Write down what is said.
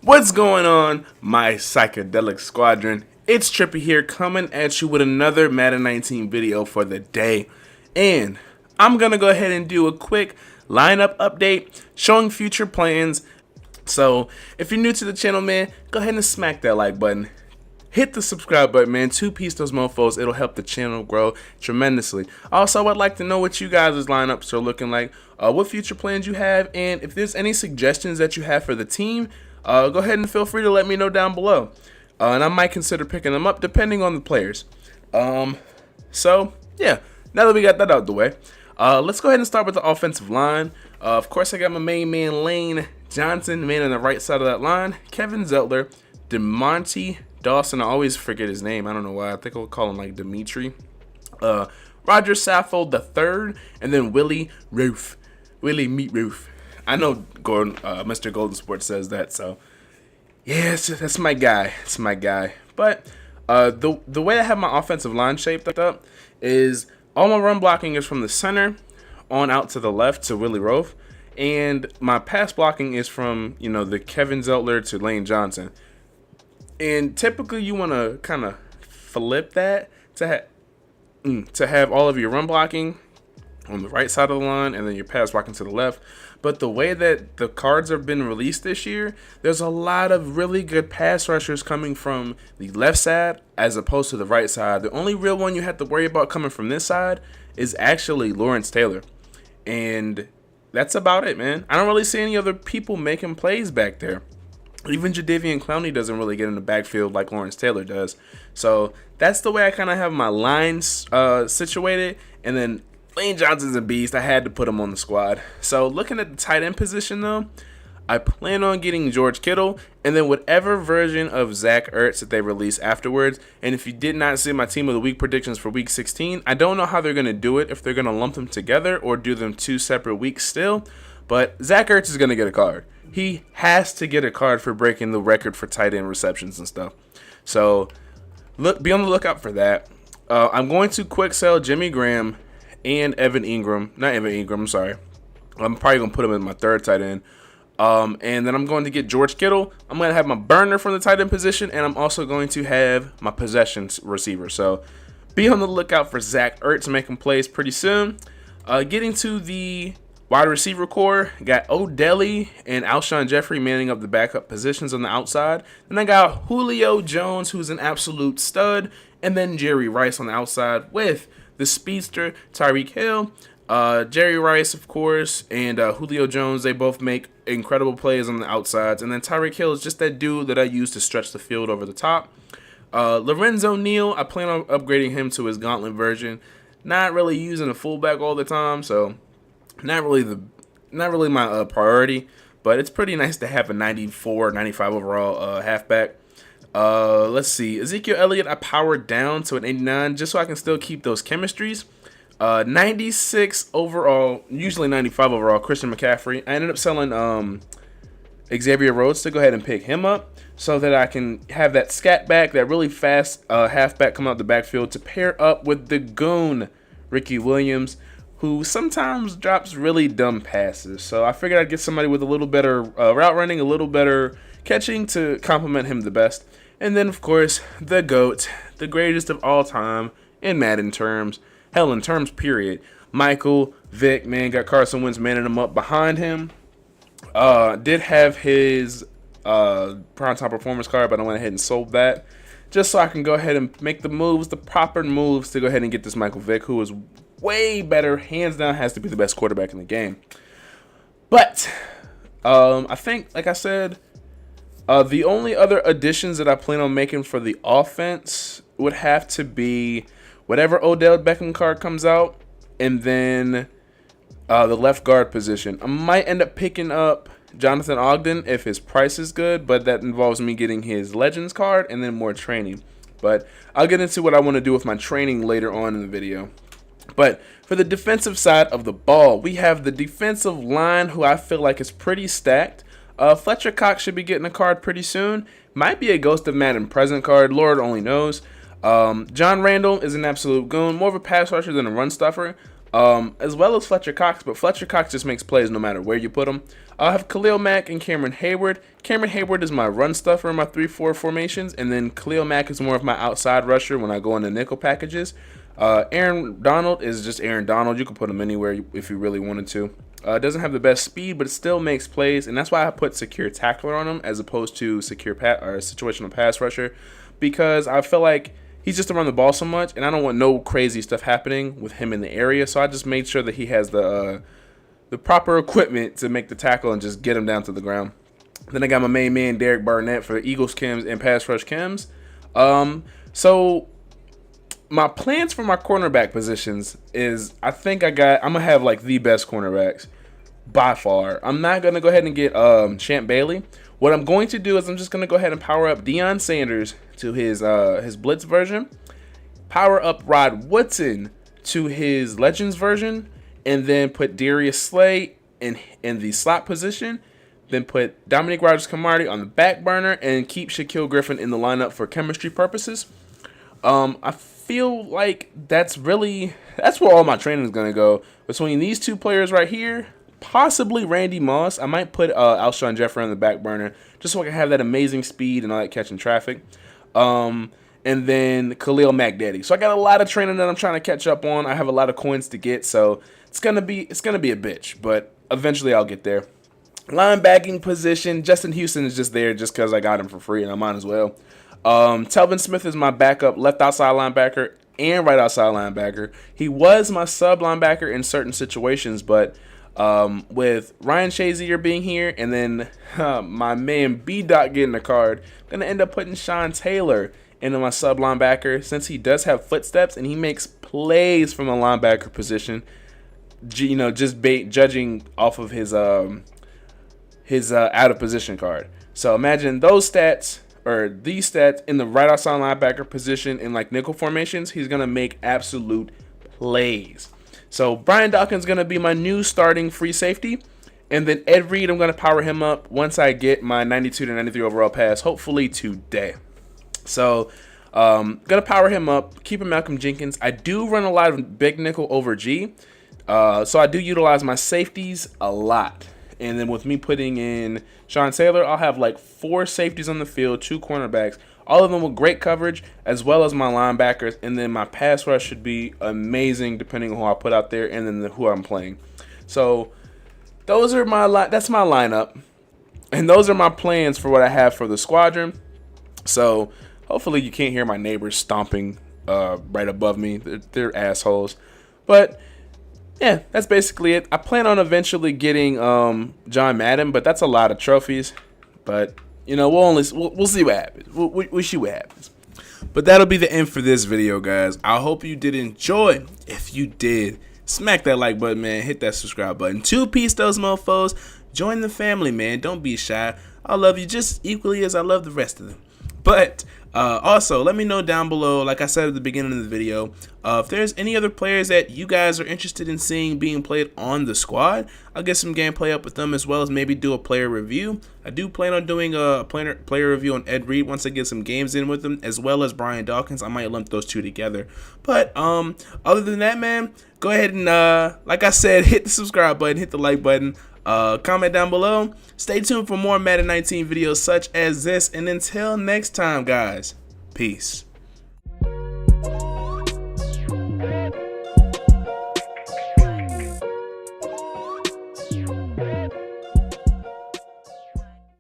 What's going on, my psychedelic squadron? It's Trippy here, coming at you with another Madden 19 video for the day. And I'm gonna go ahead and do a quick lineup update showing future plans. So if you're new to the channel, man, go ahead and smack that like button. Hit the subscribe button, man. Two-piece those mofos. It'll help the channel grow tremendously. Also, I'd like to know what you guys' lineups are looking like, what future plans you have, and if there's any suggestions that you have for the team, go ahead and feel free to let me know down below. And I might consider picking them up depending on the players. So, yeah, now that we got that out of the way, let's go ahead and start with the offensive line. Of course, I got my main man, Lane Johnson, man on the right side of that line. Kevin Zettler, DeMonte Dawson, I always forget his name. I don't know why. I think I'll call him like Dimitri. Roger Saffold the third, and then Willie Roof. Willie Meat Roof. I know Gordon, Mr. Golden Sports says that, so yeah, that's my guy. It's my guy. But the way I have my offensive line shaped up is all my run blocking is from the center on out to the left to Willie Roof, and my pass blocking is from the Kevin Zettler to Lane Johnson. And typically you want to kind of flip that to have all of your run blocking on the right side of the line and then your pass blocking to the left. But the way that the cards have been released this year, there's a lot of really good pass rushers coming from the left side as opposed to the right side. The only real one you have to worry about coming from this side is actually Lawrence Taylor. And that's about it, man. I don't really see any other people making plays back there. Even Jadeveon Clowney doesn't really get in the backfield like Lawrence Taylor does. So that's the way I kind of have my lines situated. And then Lane Johnson's a beast. I had to put him on the squad. So looking at the tight end position, though, I plan on getting George Kittle and then whatever version of Zach Ertz that they release afterwards. And if you did not see my Team of the Week predictions for Week 16, I don't know how they're going to do it, if they're going to lump them together or do them two separate weeks still. But Zach Ertz is going to get a card. He has to get a card for breaking the record for tight end receptions and stuff. So be on the lookout for that. I'm going to quick sell Jimmy Graham and Evan Ingram. Not Evan Ingram, I'm sorry. I'm probably going to put him in my third tight end. And then I'm going to get George Kittle. I'm going to have my burner from the tight end position, and I'm also going to have my possessions receiver. So be on the lookout for Zach Ertz making plays pretty soon. Getting to the wide receiver core, got O'Delly and Alshon Jeffrey manning up the backup positions on the outside. Then I got Julio Jones, who's an absolute stud, and then Jerry Rice on the outside with the speedster Tyreek Hill. Jerry Rice, of course, and Julio Jones, they both make incredible plays on the outsides. And then Tyreek Hill is just that dude that I use to stretch the field over the top. Lorenzo Neal, I plan on upgrading him to his gauntlet version. Not really using a fullback all the time, so not really my priority, but it's pretty nice to have a 94, 95 overall halfback. Let's see. Ezekiel Elliott, I powered down to an 89 just so I can still keep those chemistries. 96 overall, usually 95 overall, Christian McCaffrey. I ended up selling Xavier Rhodes to go ahead and pick him up so that I can have that scat back, that really fast halfback come out the backfield to pair up with the goon, Ricky Williams, who sometimes drops really dumb passes. So I figured I'd get somebody with a little better route running, a little better catching to complement him the best. And then, of course, the GOAT, the greatest of all time in Madden terms. Hell, in terms, period. Michael Vick, man, got Carson Wentz manning him up behind him. Did have his primetime performance card, but I went ahead and sold that just so I can go ahead and make the moves, the proper moves to go ahead and get this Michael Vick, who is way better, hands down, has to be the best quarterback in the game. But I think, like I said, the only other additions that I plan on making for the offense would have to be whatever Odell Beckham card comes out, and then the left guard position. I might end up picking up Jonathan Ogden if his price is good, but that involves me getting his Legends card and then more training. But I'll get into what I want to do with my training later on in the video. But for the defensive side of the ball, we have the defensive line, who I feel like is pretty stacked. Fletcher Cox should be getting a card pretty soon. Might be a Ghost of Madden present card. Lord only knows. John Randall is an absolute goon. More of a pass rusher than a run stuffer. as well as Fletcher Cox, but Fletcher Cox just makes plays no matter where you put him. I'll have Khalil Mack and Cameron Hayward. Cameron Hayward is my run stuffer in my 3-4 formations, and then Khalil Mack is more of my outside rusher when I go into nickel packages. Aaron Donald is just Aaron Donald. You can put him anywhere if you really wanted to. Doesn't have the best speed, but it still makes plays, and that's why I put secure tackler on him as opposed to secure or situational pass rusher, because I feel like he's just to run the ball so much, and I don't want no crazy stuff happening with him in the area. So I just made sure that he has the proper equipment to make the tackle and just get him down to the ground. Then I got my main man Derek Barnett for Eagles chems and pass rush chems. So my plans for my cornerback positions is I'm gonna have like the best cornerbacks by far. I'm not gonna go ahead and get Champ Bailey. What I'm going to do is I'm just going to go ahead and power up Deion Sanders to his Blitz version, power up Rod Woodson to his Legends version, and then put Darius Slay in the slot position, then put Dominique Rodgers-Cromartie on the back burner, and keep Shaquille Griffin in the lineup for chemistry purposes. I feel like that's where all my training is going to go. Between these two players right here, possibly Randy Moss. I might put Alshon Jeffrey on the back burner just so I can have that amazing speed and all that catching traffic. And then Khalil Mack Daddy. So I got a lot of training that I'm trying to catch up on. I have a lot of coins to get, so it's gonna be a bitch, but eventually I'll get there. Linebacking position, Justin Houston is just there just because I got him for free and I might as well. Telvin Smith is my backup left outside linebacker and right outside linebacker. He was my sub linebacker in certain situations, but with Ryan Shazier being here and then my man B-Dot getting the card, I'm going to end up putting Sean Taylor into my sub linebacker since he does have footsteps and he makes plays from a linebacker position, just judging off of his out of position card. So imagine those stats or these stats in the right outside linebacker position in like nickel formations. He's going to make absolute plays. So Brian Dawkins is going to be my new starting free safety. And then Ed Reed, I'm going to power him up once I get my 92 to 93 overall pass, hopefully today. So going to power him up, keeping Malcolm Jenkins. I do run a lot of big nickel over G. So I do utilize my safeties a lot. And then with me putting in Sean Taylor, I'll have like 4 safeties on the field, 2 cornerbacks, all of them with great coverage, as well as my linebackers. And then my pass rush should be amazing depending on who I put out there and then who I'm playing. So those are that's my lineup. And those are my plans for what I have for the squadron. So hopefully you can't hear my neighbors stomping right above me. They're assholes. But yeah, that's basically it. I plan on eventually getting John Madden, but that's a lot of trophies. But we'll see what happens. We'll see what happens. But that'll be the end for this video, guys. I hope you did enjoy. If you did, smack that like button, man. Hit that subscribe button. 2-piece those mofos. Join the family, man. Don't be shy. I love you just equally as I love the rest of them. But also, let me know down below, like I said at the beginning of the video, if there's any other players that you guys are interested in seeing being played on the squad. I'll get some gameplay up with them as well as maybe do a player review. I do plan on doing a player review on Ed Reed once I get some games in with him, as well as Brian Dawkins. I might lump those two together. But other than that, man, go ahead and, like I said, hit the subscribe button, hit the like button. Comment down below. Stay tuned for more Madden 19 videos such as this. And until next time, guys, peace.